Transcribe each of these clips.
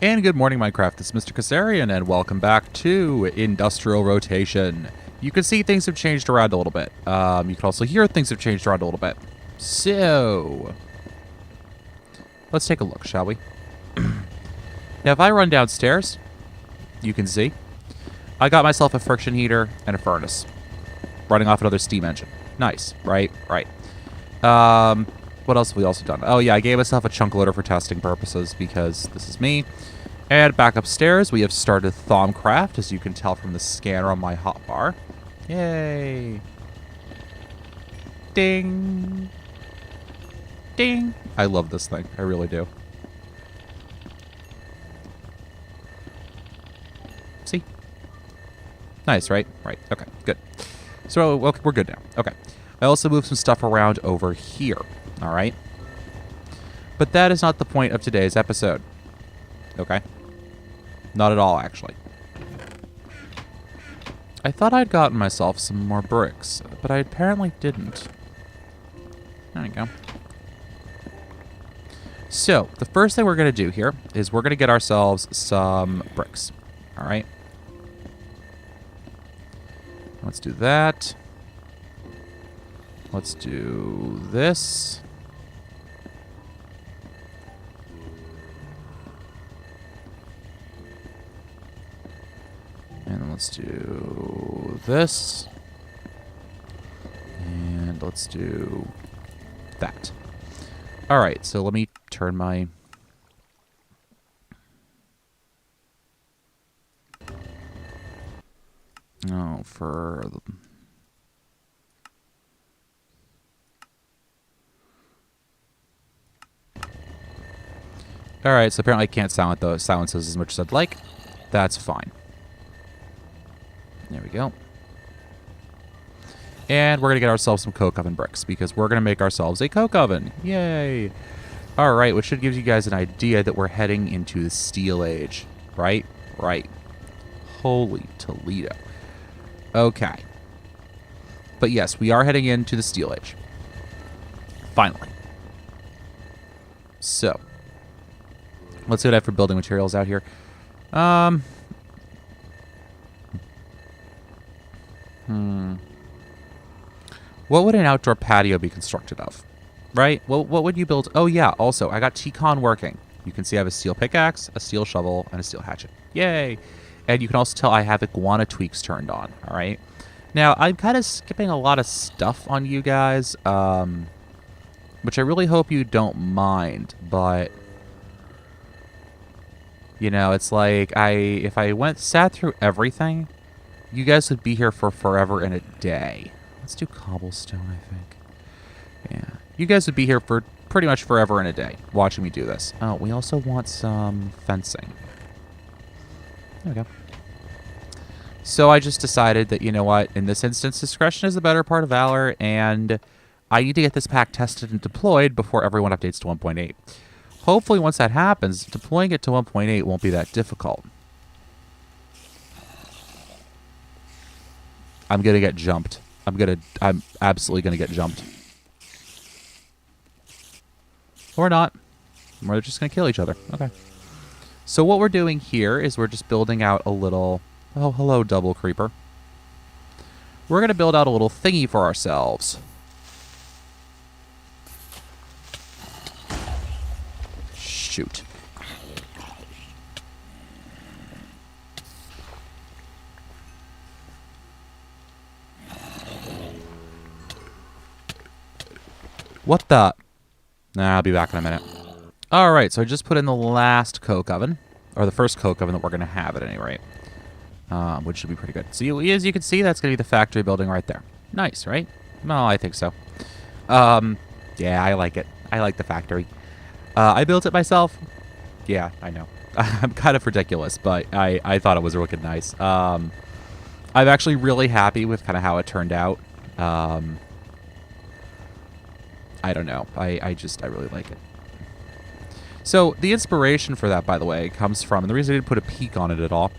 And good morning, Minecraft. This is Mr. Kasarian, and welcome back to Industrial Rotation. You can see things have changed around a little bit. You can also hear things have changed around a little bit. So, let's take a look, shall we? Now, if I run downstairs, you can see I got myself a friction heater and a furnace running off another steam engine. Nice, right? Right. What else have we also done? Oh, yeah, I gave myself a chunk loader for testing purposes because this is me. And back upstairs, we have started Thaumcraft, as you can tell from the scanner on my hotbar. Yay. Ding. Ding. I love this thing. I really do. See? Nice, right? Right. Okay, good. So, we're good now. Okay. I also moved some stuff around over here. All right. But that is not the point of today's episode. Okay. Not at all, actually. I thought I'd gotten myself some more bricks, but I apparently didn't. There we go. So, the first thing we're going to do here is we're going to get ourselves some bricks. All right. Let's do that. Let's do this. And then let's do this. And let's do that. All right, so let me turn my... Oh, for... All right, so apparently I can't silence those silences as much as I'd like. That's fine. There we go. And we're going to get ourselves some coke oven bricks because we're going to make ourselves a coke oven. Yay. All right, which should give you guys an idea that we're heading into the Steel Age. Right? Right. Holy Toledo. Okay. But yes, we are heading into the Steel Age. Finally. So, let's see what I have for building materials out here. What would an outdoor patio be constructed of? Right? Well, what would you build? Oh, yeah. Also, I got T-Con working. You can see I have a steel pickaxe, a steel shovel, and a steel hatchet. Yay! And you can also tell I have iguana tweaks turned on. All right? Now, I'm kind of skipping a lot of stuff on you guys, which I really hope you don't mind, but... You know, it's like, if I sat through everything, you guys would be here for forever and a day. Let's do cobblestone, I think. Yeah. You guys would be here for pretty much forever and a day, watching me do this. Oh, we also want some fencing. There we go. So I just decided that, you know what, in this instance, discretion is the better part of valor, and I need to get this pack tested and deployed before everyone updates to 1.8. Hopefully, once that happens, deploying it to 1.8 won't be that difficult. I'm gonna get jumped. I'm absolutely gonna get jumped. Or not. We're just gonna kill each other. Okay. So what we're doing here is we're just building out a little... Oh, hello, double creeper. We're gonna build out a little thingy for ourselves. Shoot. What the? Nah, I'll be back in a minute. All right, so I just put in the last coke oven, or the first coke oven that we're going to have at any rate, which should be pretty good. So as you can see, that's going to be the factory building right there. Nice, right? Well, I think so. Yeah, I like it. I like the factory. I built it myself. Yeah, I know. I'm kind of ridiculous, but I thought it was looking nice. I'm actually really happy with kind of how it turned out. I don't know. I really like it. So the inspiration for that, by the way, comes from, and the reason I didn't put a peak on it at all,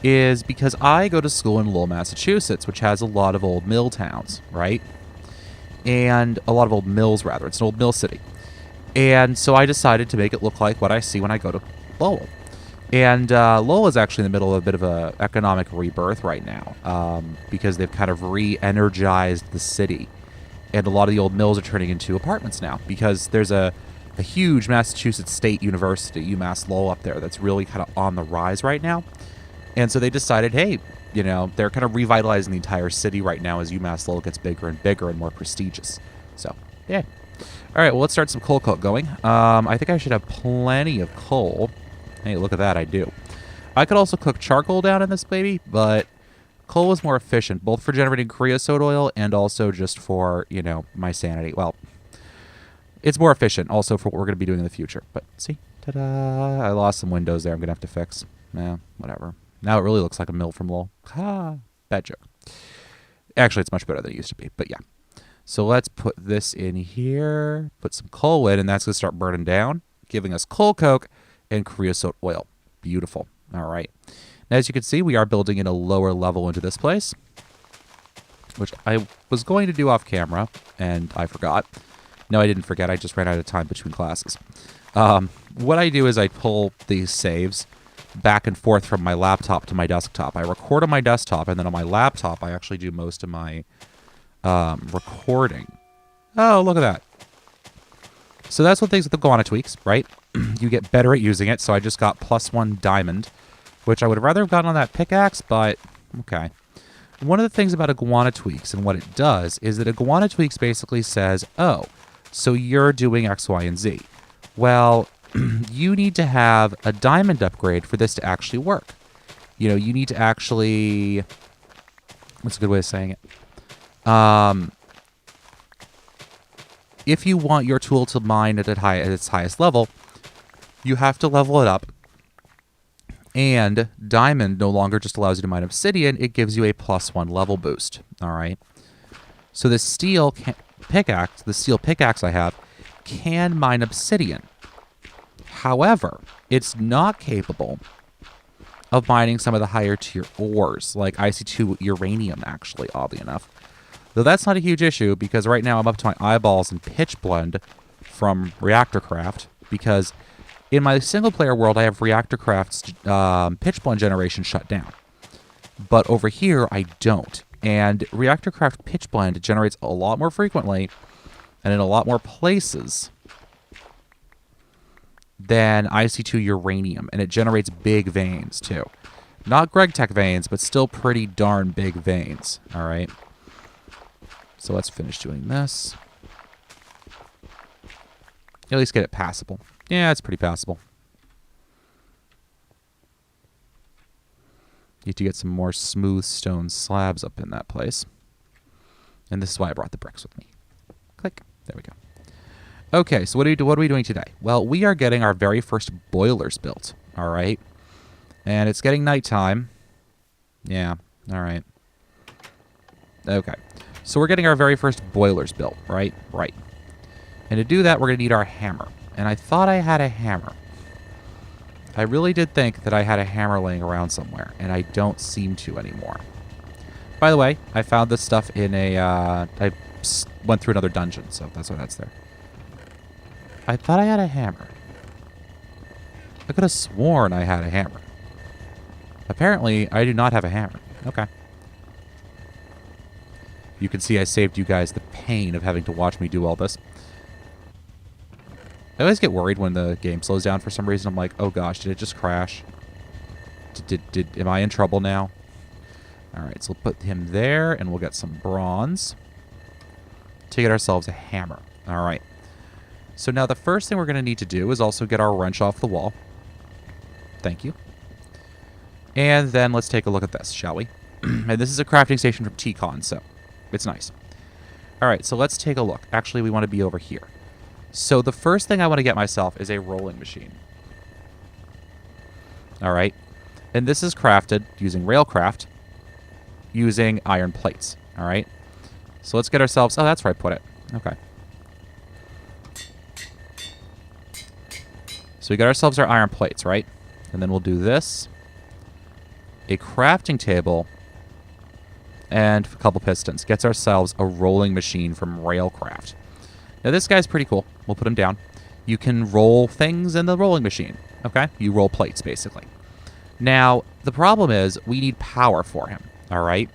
is because I go to school in Lowell, Massachusetts, which has a lot of old mill towns, right? And a lot of old mills, rather. It's an old mill city. And so I decided to make it look like what I see when I go to Lowell. And Lowell is actually in the middle of a bit of a economic rebirth right now because they've kind of re-energized the city. And a lot of the old mills are turning into apartments now because there's a huge Massachusetts State University, UMass Lowell, up there that's really kind of on the rise right now. And so they decided, hey, you know, they're kind of revitalizing the entire city right now as UMass Lowell gets bigger and bigger and more prestigious. So, yeah. All right, well, let's start some coal coke going. I think I should have plenty of coal. Hey, look at that, I do. I could also cook charcoal down in this baby, but coal is more efficient, both for generating creosote oil and also just for, you know, my sanity. Well, it's more efficient also for what we're going to be doing in the future. But see, ta-da, I lost some windows there I'm going to have to fix. Yeah, whatever. Now it really looks like a mill from Lowell. Ha, bad joke. Actually, it's much better than it used to be, but yeah. So let's put this in here, put some coal in, and that's going to start burning down, giving us coal coke and creosote oil. Beautiful. All right. Now, as you can see, we are building in a lower level into this place, which I was going to do off camera, and I forgot. No, I didn't forget. I just ran out of time between classes. What I do is I pull these saves back and forth from my laptop to my desktop. I record on my desktop, and then on my laptop, I actually do most of my recording. Oh, look at that. So that's what things with the guana tweaks, right? You get better at using it, so I just got +1 diamond, which I would rather have gotten on that pickaxe, but okay. One of the things about iguana tweaks and what it does is that iguana tweaks basically says, oh, so you're doing X, Y, and Z. Well, you need to have a diamond upgrade for this to actually work. You know, you need to actually... What's a good way of saying it? If you want your tool to mine at its highest level, you have to level it up. And diamond no longer just allows you to mine obsidian, it gives you a +1 level boost. All right. So the steel pickaxe I have can mine obsidian. However, it's not capable of mining some of the higher tier ores, like IC2 uranium, actually, oddly enough. Though that's not a huge issue, because right now I'm up to my eyeballs in pitch blend from Reactorcraft, because in my single-player world, I have Reactorcraft's pitch blend generation shut down. But over here, I don't. And Reactorcraft pitch blend generates a lot more frequently and in a lot more places than IC2 uranium, and it generates big veins, too. Not GregTech veins, but still pretty darn big veins, all right? So let's finish doing this. At least get it passable. Yeah, it's pretty passable. Need to get some more smooth stone slabs up in that place. And this is why I brought the bricks with me. Click. There we go. Okay, so what are we doing today? Well, we are getting our very first boilers built, all right? And it's getting nighttime. Yeah, all right. Okay, so we're getting our very first boilers built, right? Right. And to do that, we're going to need our hammer. And I thought I had a hammer. I really did think that I had a hammer laying around somewhere, and I don't seem to anymore. By the way, I found this stuff in a... I went through another dungeon, so that's why that's there. I thought I had a hammer. I could have sworn I had a hammer. Apparently, I do not have a hammer. Okay. You can see I saved you guys the pain of having to watch me do all this. I always get worried when the game slows down for some reason. I'm like, oh gosh, did it just crash? Am I in trouble now? All right, so we'll put him there, and we'll get some bronze to get ourselves a hammer. All right. So now the first thing we're going to need to do is also get our wrench off the wall. Thank you. And then let's take a look at this, shall we? And this is a crafting station from TCon, so it's nice. All right, so let's take a look. Actually, we want to be over here. So the first thing I want to get myself is a rolling machine. All right. And this is crafted using Railcraft, using iron plates. All right. So let's get ourselves... Oh, that's where I put it. Okay. So we got ourselves our iron plates, right? And then we'll do this. A crafting table and a couple pistons. Gets ourselves a rolling machine from Railcraft. Now, this guy's pretty cool. We'll put him down. You can roll things in the rolling machine, okay? You roll plates, basically. Now, the problem is we need power for him, all right?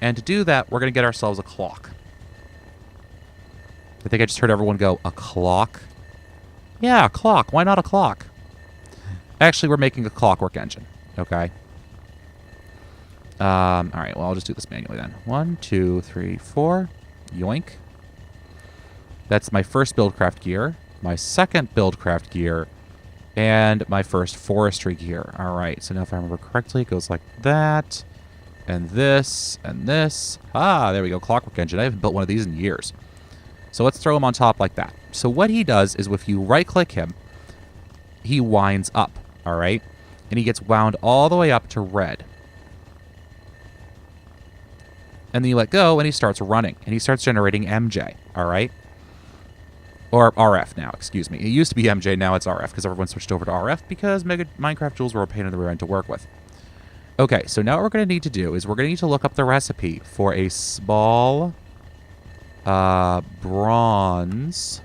And to do that, we're going to get ourselves a clock. I think I just heard everyone go, a clock? Yeah, a clock. Why not a clock? Actually, we're making a clockwork engine, okay? All right, well, I'll just do this manually then. 1, 2, 3, 4. Yoink. That's my first buildcraft gear, my second buildcraft gear, and my first forestry gear. All right, so now if I remember correctly, it goes like that, and this, and this. Ah, there we go, clockwork engine. I haven't built one of these in years. So let's throw him on top like that. So what he does is if you right-click him, he winds up, all right? And he gets wound all the way up to red. And then you let go, and he starts running. And he starts generating MJ, all right? Or RF now, excuse me. It used to be MJ, now it's RF, because everyone switched over to RF because Minecraft Jewels were a pain in the rear end to work with. Okay, so now what we're going to need to do is we're going to need to look up the recipe for a small bronze.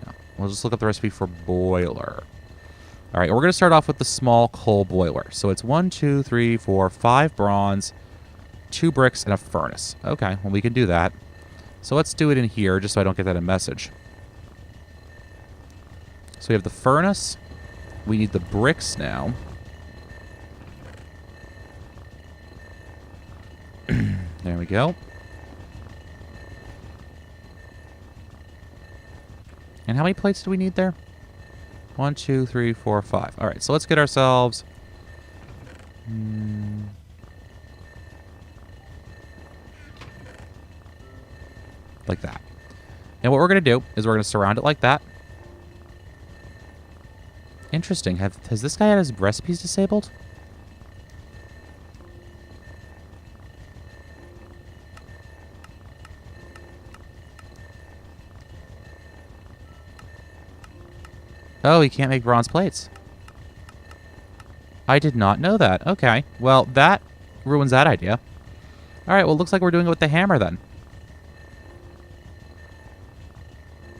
No, we'll just look up the recipe for boiler. All right, we're going to start off with the small coal boiler. So it's 1, 2, 3, 4, 5 bronze, 2 bricks, and a furnace. Okay, well, we can do that. So let's do it in here, just so I don't get that in message. So we have the furnace. We need the bricks now. There we go. And how many plates do we need there? 1, 2, 3, 4, 5. All right, so let's get ourselves... like that. And what we're going to do is we're going to surround it like that. Interesting. Has this guy had his recipes disabled? Oh, he can't make bronze plates. I did not know that. Okay. Well, that ruins that idea. All right, well, it looks like we're doing it with the hammer then.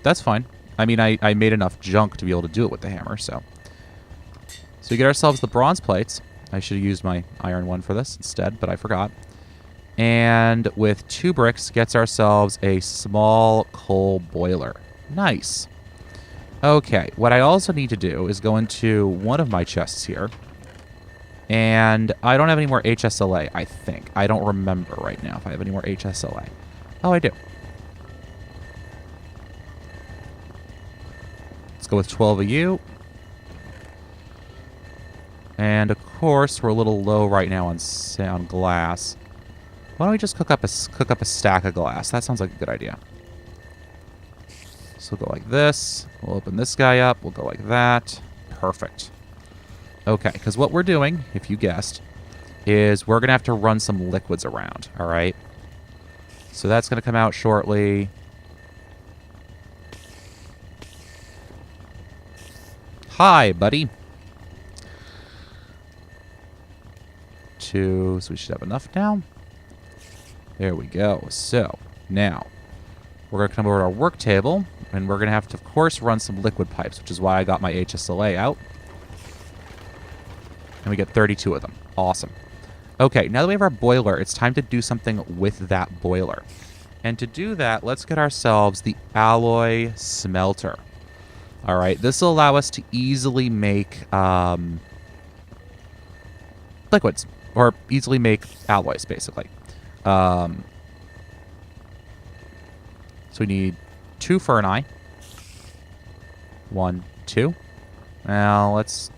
That's fine. I mean, I made enough junk to be able to do it with the hammer, so. So we get ourselves the bronze plates. I should have used my iron one for this instead, but I forgot. And with 2 bricks, gets ourselves a small coal boiler. Nice. Okay, what I also need to do is go into one of my chests here. And I don't have any more HSLA, I think. I don't remember right now if I have any more HSLA. Oh, I do. Let's go with 12 of you. And of course, we're a little low right now on glass. Why don't we just cook up a stack of glass? That sounds like a good idea. So we'll go like this. We'll open this guy up. We'll go like that. Perfect. Okay, because what we're doing, if you guessed, is we're going to have to run some liquids around, all right? So that's going to come out shortly. Hi, buddy. 2, so we should have enough now. There we go. So, now, we're going to come over to our work table, and we're going to have to, of course, run some liquid pipes, which is why I got my HSLA out. And we get 32 of them. Awesome. Okay, now that we have our boiler, it's time to do something with that boiler. And to do that, let's get ourselves the alloy smelter. All right, this will allow us to easily make liquids, or easily make alloys, basically. So we need 2 ferni. 1, 2. Now let's...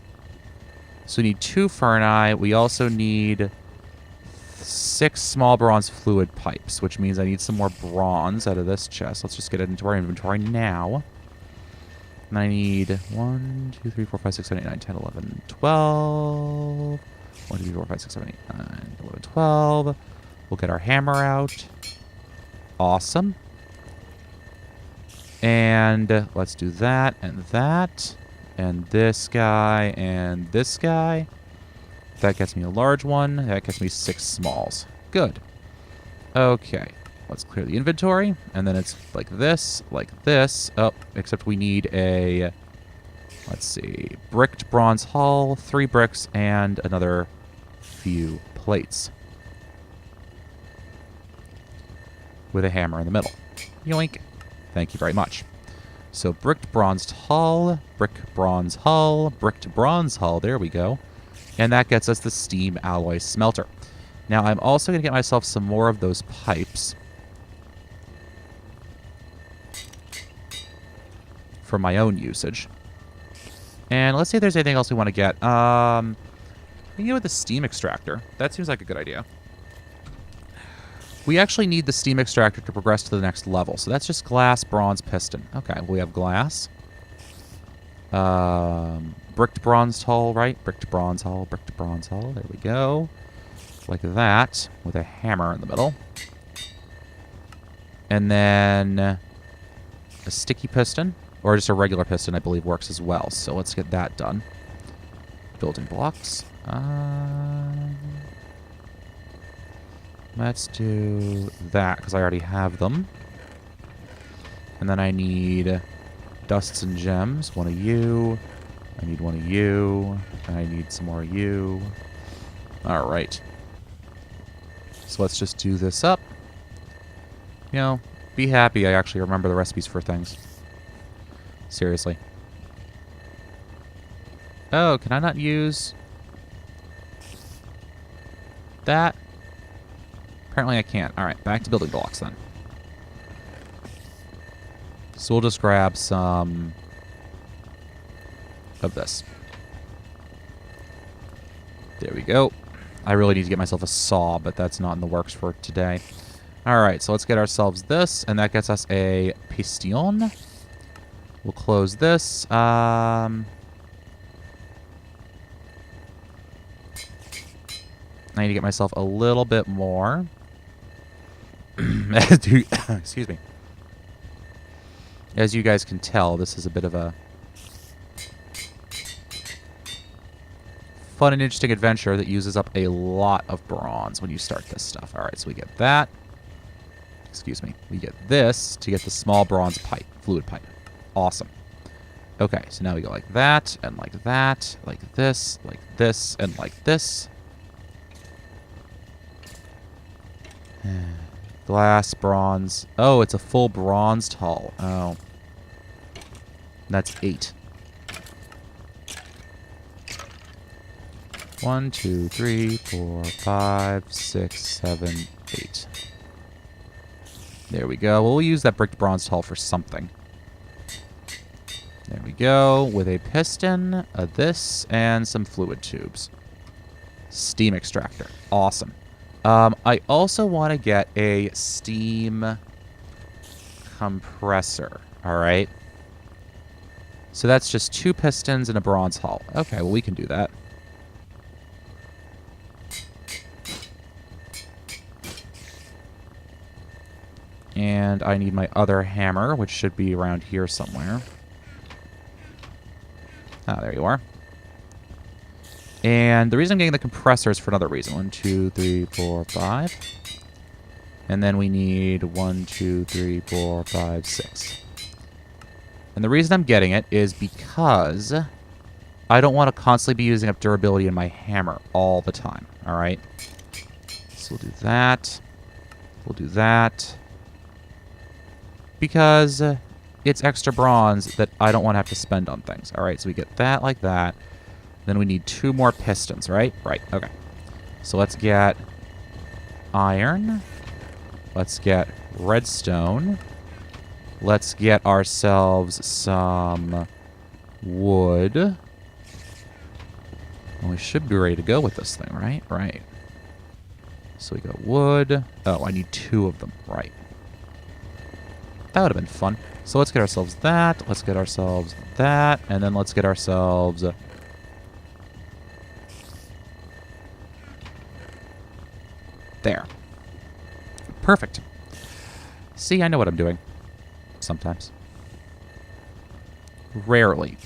So we need 2 ferni. We also need 6 small bronze fluid pipes, which means I need some more bronze out of this chest. Let's just get it into our inventory now. And I need 1, 2, 3, 4, 5, 6, 7, 8, 9, 10, 11, 12. 1, 2, 3, 4, 5, 6, 7, 8, 9, 11, 12. We'll get our hammer out. Awesome. And let's do that and that. And this guy and this guy. That gets me a large one. That gets me 6 smalls. Good. Okay. Let's clear the inventory. And then it's like this, like this. Oh, except we need a... Let's see. Bricked bronze hull, 3 bricks, and another few plates. With a hammer in the middle. Yoink. Thank you very much. So bricked bronzed hull, brick bronze hull, bricked bronze hull. There we go. And that gets us the steam alloy smelter. Now I'm also going to get myself some more of those pipes. For my own usage. And let's see if there's anything else we want to get. We can go with the steam extractor. That seems like a good idea. We actually need the steam extractor to progress to the next level. So that's just glass, bronze, piston. Okay, well, we have glass. Bricked bronze hull, right? Bricked bronze hull, bricked bronze hull. There we go. Like that, with a hammer in the middle. And then a sticky piston. Or just a regular piston, I believe, works as well. So let's get that done. Building blocks. Let's do that, because I already have them. And then I need dusts and gems. One of you. I need one of you. And I need some more of you. Alright. So let's just do this up. You know, be happy I actually remember the recipes for things. Seriously. Oh, can I not use that? Apparently I can't. Alright, back to building blocks then. So we'll just grab some of this. There we go. I really need to get myself a saw, but that's not in the works for today. Alright, so let's get ourselves this, and that gets us a piston. We'll close this. I need to get myself a little bit more. Excuse me. As you guys can tell, this is a bit of a fun and interesting adventure that uses up a lot of bronze when you start this stuff. Alright, so we get that. Excuse me. We get this to get the small bronze pipe, fluid pipe. Awesome. Okay, so now we go like that, and like this, and like this. Glass, bronze. Oh, it's a full bronzed hull. Oh. That's 8. 1, 2, 3, 4, 5, 6, 7, 8. There we go. We'll use that bricked bronzed hull for something. There we go. With a piston, this, and some fluid tubes. Steam extractor. Awesome. I also want to get a steam compressor. Alright. So that's just 2 pistons and a bronze hull. Okay, well, we can do that. And I need my other hammer, which should be around here somewhere. Ah, there you are. And the reason I'm getting the compressor is for another reason. 1, 2, 3, 4, 5. And then we need 1, 2, 3, 4, 5, 6. And the reason I'm getting it is because I don't want to constantly be using up durability in my hammer all the time. Alright? So we'll do that. We'll do that. Because it's extra bronze that I don't want to have to spend on things. Alright, so we get that like that. Then we need 2 more pistons, right? Right, okay. So let's get iron. Let's get redstone. Let's get ourselves some wood. And we should be ready to go with this thing, right? Right. So we got wood. Oh, I need 2 of them. Right. That would have been fun. So let's get ourselves that. Let's get ourselves that. And then let's get ourselves... there. Perfect. See, I know what I'm doing. Sometimes. Rarely.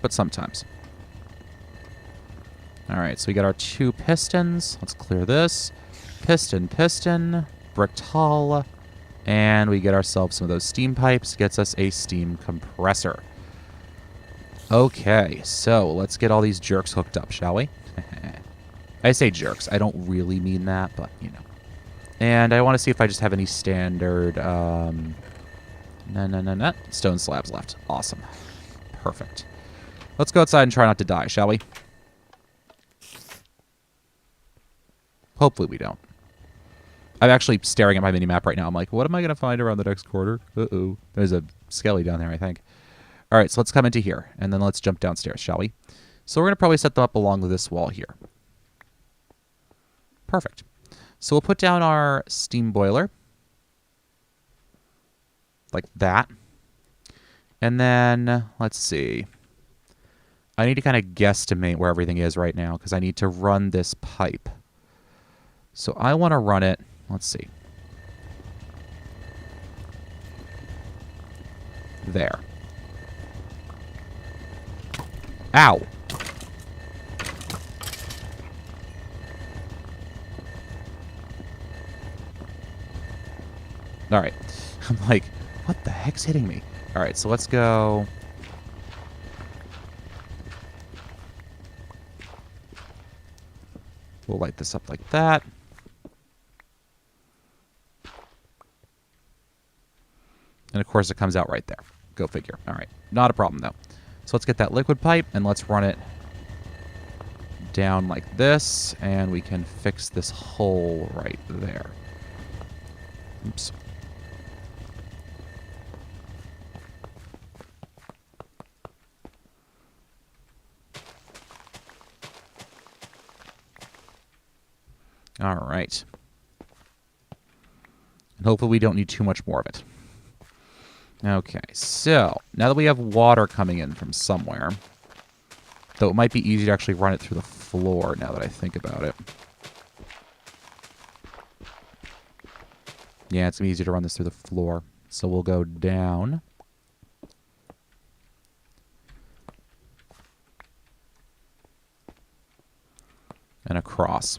But sometimes. Alright, so we got our 2 pistons. Let's clear this. Piston, piston. Bricked hull. And we get ourselves some of those steam pipes. Gets us a steam compressor. Okay, so let's get all these jerks hooked up, shall we? I say jerks. I don't really mean that, but, you know. And I want to see if I just have any standard, no, stone slabs left. Awesome. Perfect. Let's go outside and try not to die, shall we? Hopefully we don't. I'm actually staring at my mini-map right now. I'm like, what am I going to find around the next corner? Uh-oh. There's a skelly down there, I think. All right, so let's come into here, and then let's jump downstairs, shall we? So we're going to probably set them up along this wall here. Perfect. So we'll put down our steam boiler. Like that. And then, let's see. I need to kind of guesstimate where everything is right now, because I need to run this pipe. So I want to run it, let's see. There. Ow! Alright. I'm like, what the heck's hitting me? Alright, so let's go... We'll light this up like that. And of course it comes out right there. Go figure. Alright, not a problem though. So let's get that liquid pipe and let's run it down like this. And we can fix this hole right there. Oops. All right. And hopefully we don't need too much more of it. Okay, so now that we have water coming in from somewhere, though it might be easy to actually run it through the floor now that I think about it. Yeah, it's easy to run this through the floor. So we'll go down. And across.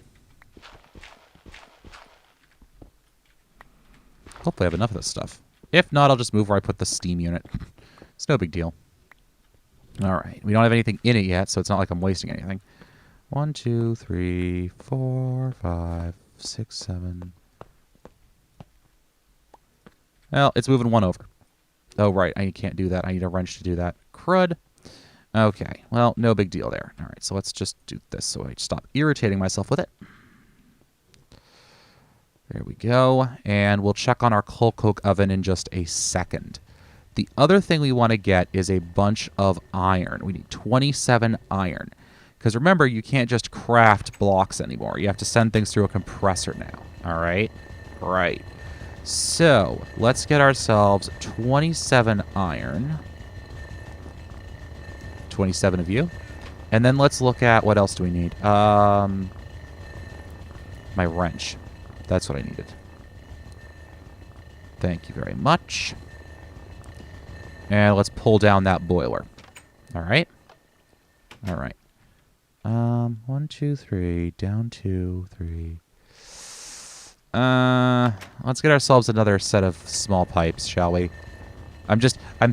Hopefully I have enough of this stuff. If not, I'll just move where I put the steam unit. It's no big deal. All right. We don't have anything in it yet, so it's not like I'm wasting anything. 1, 2, 3, 4, 5, 6, 7. Well, it's moving one over. Oh, right. I can't do that. I need a wrench to do that. Crud. Okay. Well, no big deal there. All right. So let's just do this so I stop irritating myself with it. There we go. And we'll check on our coal coke oven in just a second. The other thing we want to get is a bunch of iron. We need 27 iron. Because remember, you can't just craft blocks anymore. You have to send things through a compressor now. All right? Right. So, let's get ourselves 27 iron. 27 of you. And then let's look at, what else do we need? My wrench. That's what I needed. Thank you very much. And let's pull down that boiler. All right. All right. 1, 2, 3. Down 2, 3. Let's get ourselves another set of small pipes, shall we? I'm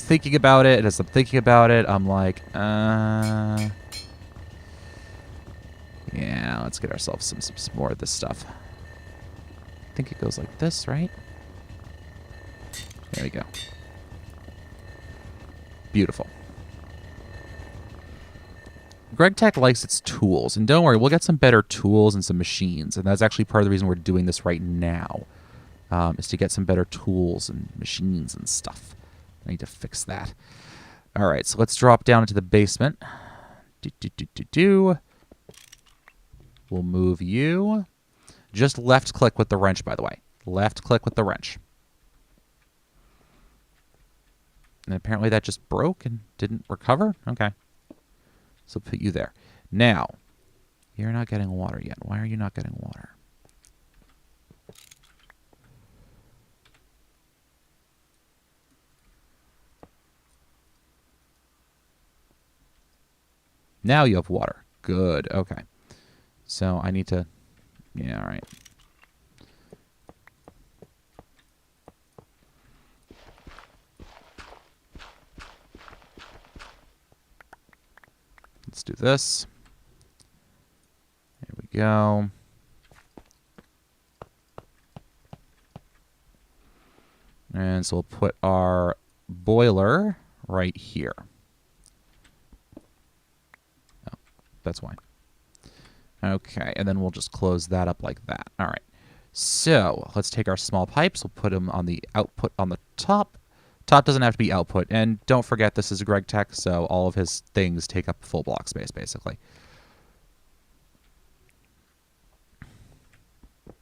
thinking about it, and as I'm thinking about it, I'm like, yeah, let's get ourselves some more of this stuff. I think it goes like this, right? There we go. Beautiful. Greg Tech likes its tools, and don't worry, we'll get some better tools and some machines, and that's actually part of the reason we're doing this right now, is to get some better tools and machines and stuff. I need to fix that. All right, so let's drop down into the basement. We'll move you. Just left-click with the wrench, by the way. Left-click with the wrench. And apparently that just broke and didn't recover? Okay. So put you there. Now, you're not getting water yet. Why are you not getting water? Now you have water. Good. Okay. So I need to... Yeah, all right. Let's do this. Here we go. And so we'll put our boiler right here. Oh, that's why. Okay, and then we'll just close that up like that. All right. So let's take our small pipes. We'll put them on the output on the top. Top doesn't have to be output. And don't forget, this is Greg Tech, so all of his things take up full block space, basically.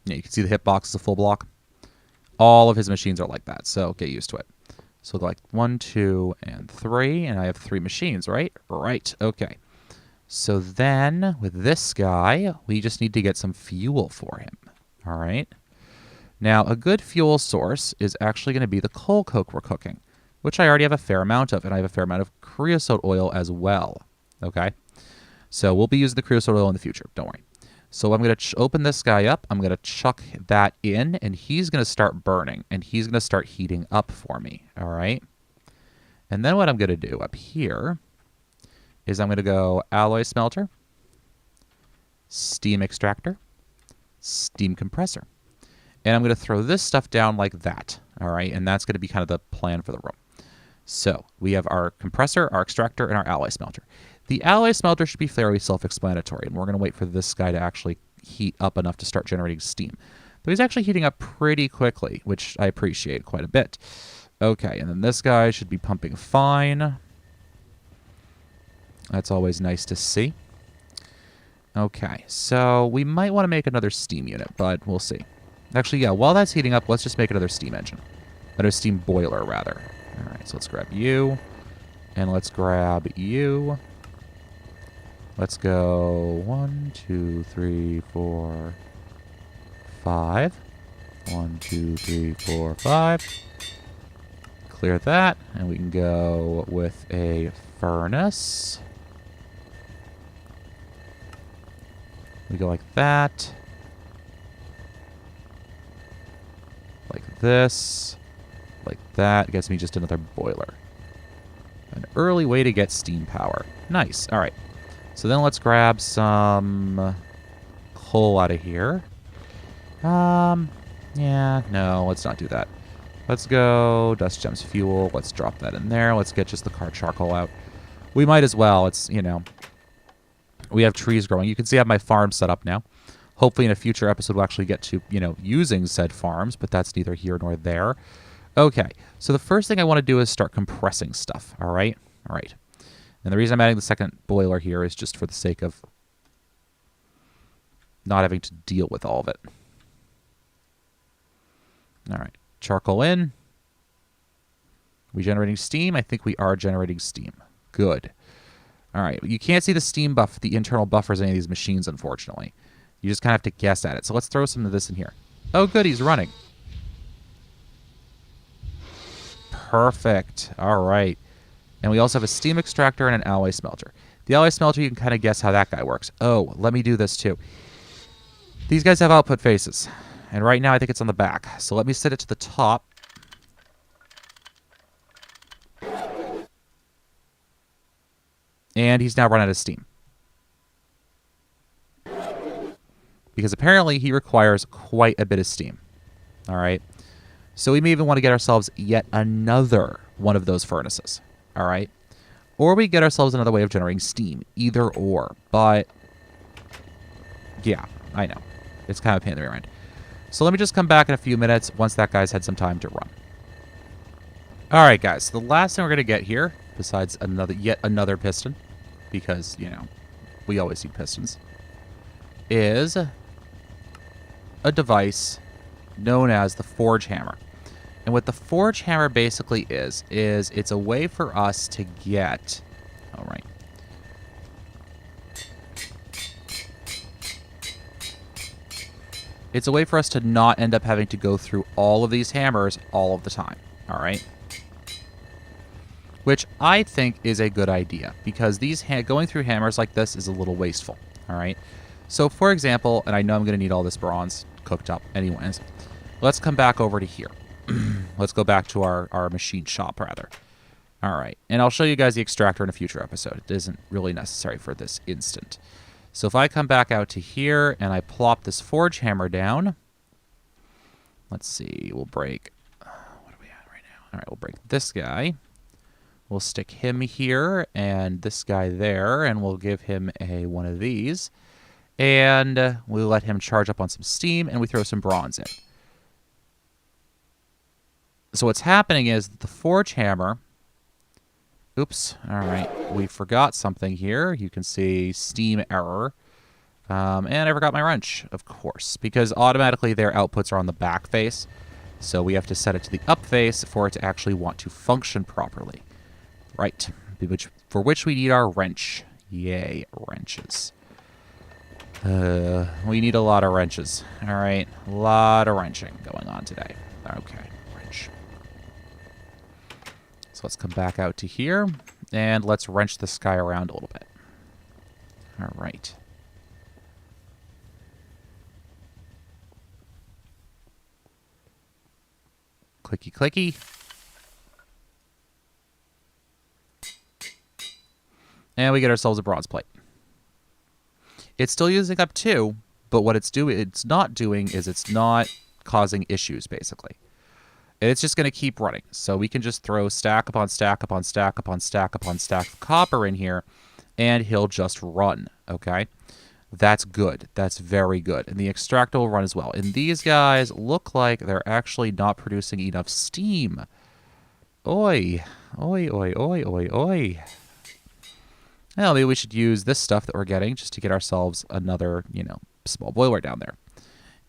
Yeah, you can see the hitbox is a full block. All of his machines are like that, so get used to it. So we'll go like 1, 2, and 3, and I have 3 machines, right? Right, okay. So then, with this guy, we just need to get some fuel for him, all right? Now, a good fuel source is actually going to be the coal coke we're cooking, which I already have a fair amount of, and I have a fair amount of creosote oil as well, okay? So we'll be using the creosote oil in the future, don't worry. So I'm going to open this guy up. I'm going to chuck that in, and he's going to start burning, and he's going to start heating up for me, all right? And then what I'm going to do up here is I'm going to go alloy smelter, steam extractor, steam compressor. And I'm going to throw this stuff down like that, all right? And that's going to be kind of the plan for the room. So we have our compressor, our extractor, and our alloy smelter. The alloy smelter should be fairly self-explanatory, and we're going to wait for this guy to actually heat up enough to start generating steam. But he's actually heating up pretty quickly, which I appreciate quite a bit. Okay, and then this guy should be pumping fine. That's always nice to see. Okay, so we might want to make another steam unit, but we'll see. Actually, yeah, while that's heating up, let's just make another steam engine. Another steam boiler, rather. All right, so let's grab you, and let's grab you. Let's go 1, 2, 3, 4, 5. 1, 2, 3, 4, 5. Clear that, and we can go with a furnace. We go like that. Like this. Like that. Gets me just another boiler. An early way to get steam power. Nice. All right. So then let's grab some coal out of here. Yeah, no, let's not do that. Let's go dust gems fuel. Let's drop that in there. Let's get just the car charcoal out. We might as well. It's, you know, we have trees growing. You can see I have my farm set up now. Hopefully in a future episode we'll actually get to, you know, using said farms, but that's neither here nor there. Okay, so the first thing I want to do is start compressing stuff, all right? All right. And the reason I'm adding the second boiler here is just for the sake of not having to deal with all of it. All right, charcoal in. We generating steam? I think we are generating steam. Good. All right, you can't see the steam buff, the internal buffers in any of these machines, unfortunately. You just kind of have to guess at it. So let's throw some of this in here. Oh, good, he's running. Perfect. All right. And we also have a steam extractor and an alloy smelter. The alloy smelter, you can kind of guess how that guy works. Oh, let me do this too. These guys have output faces. And right now I think it's on the back. So let me set it to the top. And he's now run out of steam. Because apparently he requires quite a bit of steam. All right. So we may even want to get ourselves yet another one of those furnaces. All right. Or we get ourselves another way of generating steam. Either or. But yeah, I know. It's kind of a pain in the rear end. So let me just come back in a few minutes once that guy's had some time to run. All right, guys. So the last thing we're going to get here, besides yet another piston, because, you know, we always need pistons, is a device known as the forge hammer. And what the forge hammer basically is it's a way for us to get, all right, it's a way for us to not end up having to go through all of these hammers all of the time, all right? Which I think is a good idea, because these going through hammers like this is a little wasteful, all right? So, for example, and I know I'm going to need all this bronze cooked up anyways, let's come back over to here. Let's go back to our machine shop, rather. All right, and I'll show you guys the extractor in a future episode. It isn't really necessary for this instant. So if I come back out to here and I plop this forge hammer down, let's see, we'll break, what are we at right now? All right, we'll break this guy. We'll stick him here and this guy there, and we'll give him one of these. And we'll let him charge up on some steam, and we throw some bronze in. So what's happening is the forge hammer... Oops. All right. We forgot something here. You can see steam error. And I forgot my wrench, of course, because automatically their outputs are on the back face. So we have to set it to the up face for it to actually want to function properly. Right. For which we need our wrench. Yay, wrenches. We need a lot of wrenches. All right. A lot of wrenching going on today. Okay. Wrench. So let's come back out to here, and let's wrench this guy around a little bit. All right. Clicky, clicky. And we get ourselves a bronze plate. It's still using up 2, but what it's not doing is it's not causing issues, basically. It's just going to keep running. So we can just throw stack upon stack upon stack upon stack upon stack of copper in here, and he'll just run, okay? That's good. That's very good. And the extractor will run as well. And these guys look like they're actually not producing enough steam. Oi. Oi, oi, oi, oi, oi. Well, maybe we should use this stuff that we're getting just to get ourselves another, small boiler down there.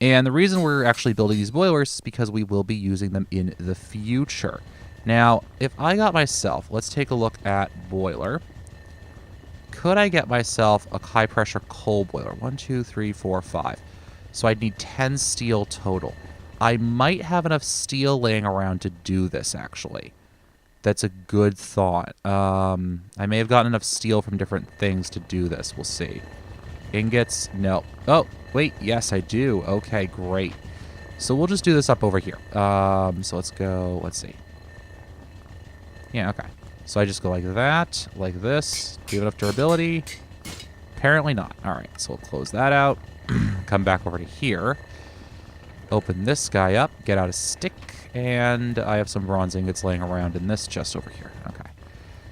And the reason we're actually building these boilers is because we will be using them in the future. Now, if I got myself, let's take a look at boiler. Could I get myself a high-pressure coal boiler? 1, 2, 3, 4, 5. So I'd need 10 steel total. I might have enough steel laying around to do this, actually. That's a good thought. I may have gotten enough steel from different things to do this. We'll see. Ingots? No. Oh, wait. Yes, I do. Okay, great. So we'll just do this up over here. So let's go. Let's see. Yeah, okay. So I just go like that, like this. Do you have enough durability? Apparently not. All right, so we'll close that out. Come back over to here. Open this guy up. Get out a stick. And I have some bronze ingots laying around in this chest over here. Okay.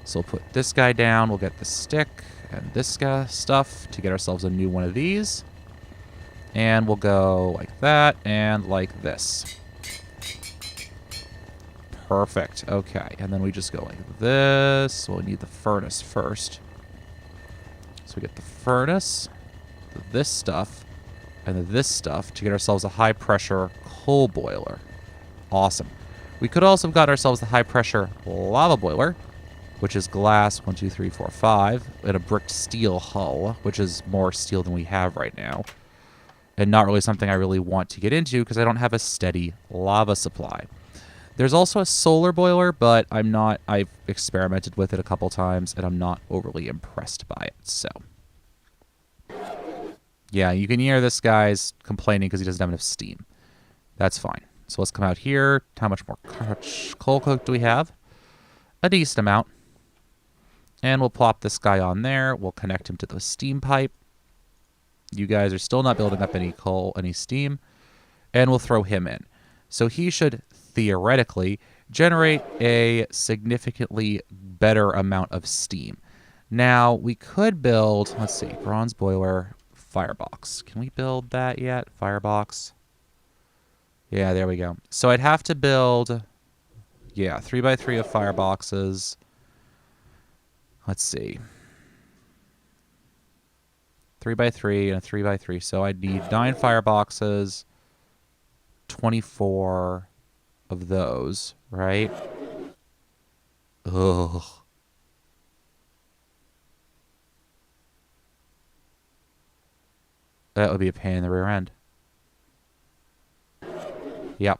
So we'll put this guy down. We'll get the stick and this guy stuff to get ourselves a new one of these. And we'll go like that and like this. Perfect. Okay. And then we just go like this. We'll need the furnace first. So we get the furnace, this stuff, and this stuff to get ourselves a high-pressure coal boiler. Awesome. We could also have got ourselves the high-pressure lava boiler, which is glass 1, 2, 3, 4, 5, and a bricked steel hull, which is more steel than we have right now. And not really something I really want to get into because I don't have a steady lava supply. There's also a solar boiler, but I've experimented with it a couple times, and I'm not overly impressed by it, so. Yeah, you can hear this guy's complaining because he doesn't have enough steam. That's fine. So let's come out here. How much more coal coke do we have? A decent amount. And we'll plop this guy on there. We'll connect him to the steam pipe. You guys are still not building up any coal, any steam. And we'll throw him in. So he should theoretically generate a significantly better amount of steam. Now, we could build, let's see, bronze boiler, firebox. Can we build that yet? Firebox. Yeah, there we go. So I'd have to build, 3x3 of fireboxes. Let's see. 3x3 and a 3x3. So I'd need 9 fireboxes, 24 of those, right? Ugh. That would be a pain in the rear end. Yep.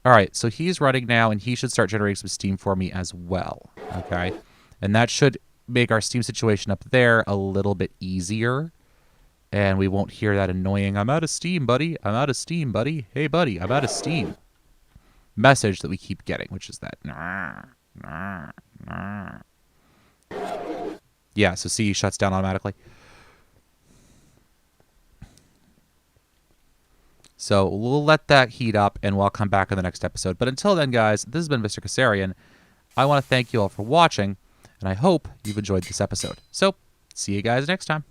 All right, so he's running now, and he should start generating some steam for me as well, okay? And that should make our steam situation up there a little bit easier, and we won't hear that annoying, I'm out of steam, buddy. I'm out of steam, buddy. Hey, buddy, I'm out of steam message that we keep getting, which is that, Yeah, so see, shuts down automatically. So we'll let that heat up, and we'll come back in the next episode. But until then, guys, this has been Mr. Kasarian. I want to thank you all for watching, and I hope you've enjoyed this episode. So, see you guys next time.